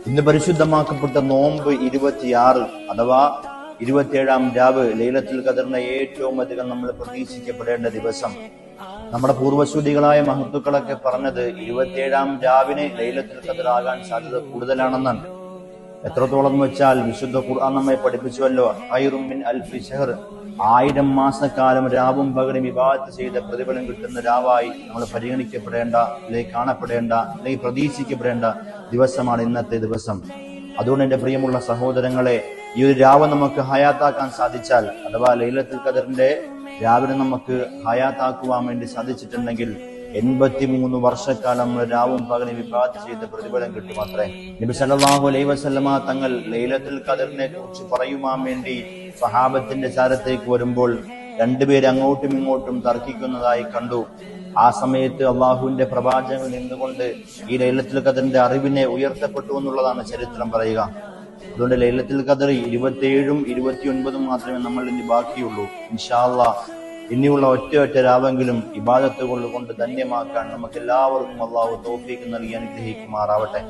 ഇന്ന് പരിശുദ്ധമാക്കപ്പെട്ട നോമ്പ് 26 അഥവാ 27-ാം രാവ് ലൈലത്തുൽ ഖദറിനെ ഏറ്റവും അധികം നമ്മൾ പ്രതീക്ഷിക്കപ്പെടേണ്ട ദിവസം. നമ്മുടെ പൂർവ്വസൂരികളായ മഹത്തുക്കളൊക്കെ പറഞ്ഞത് 27-ാം രാവിനെ ലൈലത്തുൽ ഖദർ ആകാൻ സാധ്യത കൂടുതലാണെന്നാണ്. എത്രത്തോളം എന്ന് വെച്ചാൽ വിശുദ്ധ ഖുർആൻ നമ്മെ പഠിപ്പിച്ചുവല്ലോ, ഖൈറും മിൻ അൽഫി ശഹർ, 1000 മാസക്കാലം രാവും പകലും ഇബാദത്ത് ചെയ്ത പ്രതിഫലം കിട്ടുന്ന രാവായി നമ്മൾ പരിഗണിക്കപ്പെടേണ്ട, അല്ലെങ്കിൽ കാണപ്പെടേണ്ട, അല്ലെങ്കിൽ പ്രതീക്ഷിക്കപ്പെടേണ്ട ദിവസമാണ് ഇന്നത്തെ ദിവസം. അതുകൊണ്ട് എന്റെ പ്രിയമുള്ള സഹോദരങ്ങളെ, ഈ ഒരു രാവ് നമുക്ക് ഹയാത്താക്കാൻ സാധിച്ചാൽ, അഥവാ ലൈലത്തുൽ ഖദറിന്റെ രാവിനെ നമുക്ക് ഹയാത്താക്കുവാൻ വേണ്ടി സാധിച്ചിട്ടുണ്ടെങ്കിൽ 83 വർഷക്കാലം രാവും പകലും ഇബാദത്ത് ചെയ്ത പ്രതിഫലം കിട്ടും അത്രേ. നബി സല്ലല്ലാഹു അലൈഹി വസല്ലമ തങ്ങൾ ലൈലത്തുൽ ഖദറിനെ കുറിച്ച് പറയുവാൻ വേണ്ടി സഹാബത്തിന്റെ ചാരത്തേക്ക് വരുമ്പോൾ രണ്ടുപേര് അങ്ങോട്ടും ഇങ്ങോട്ടും തർക്കിക്കുന്നതായി കണ്ടു. ആ സമയത്ത് അള്ളാഹുവിന്റെ പ്രവാചകൻ നിന്നുകൊണ്ട് ഈ ലൈലത്തുൽ ഖദറിന്റെ അറിവിനെ ഉയർത്തപ്പെട്ടു എന്നുള്ളതാണ് ചരിത്രം പറയുക. അതുകൊണ്ട് ലൈലത്തുൽ ഖദർ 27-ഉം 29-ഉം മാത്രമേ നമ്മൾ ഇനി ബാക്കിയുള്ളൂ. ഇൻഷാ അല്ലാഹ് ഇനിയുള്ള ഒറ്റ രാവെങ്കിലും ഇബാദത്തുകൾ കൊണ്ട് ധന്യമാക്കാൻ നമുക്ക് എല്ലാവർക്കും അള്ളാഹു തൗഫീഖ് നൽകി അനുഗ്രഹിക്കുമാറാവട്ടെ.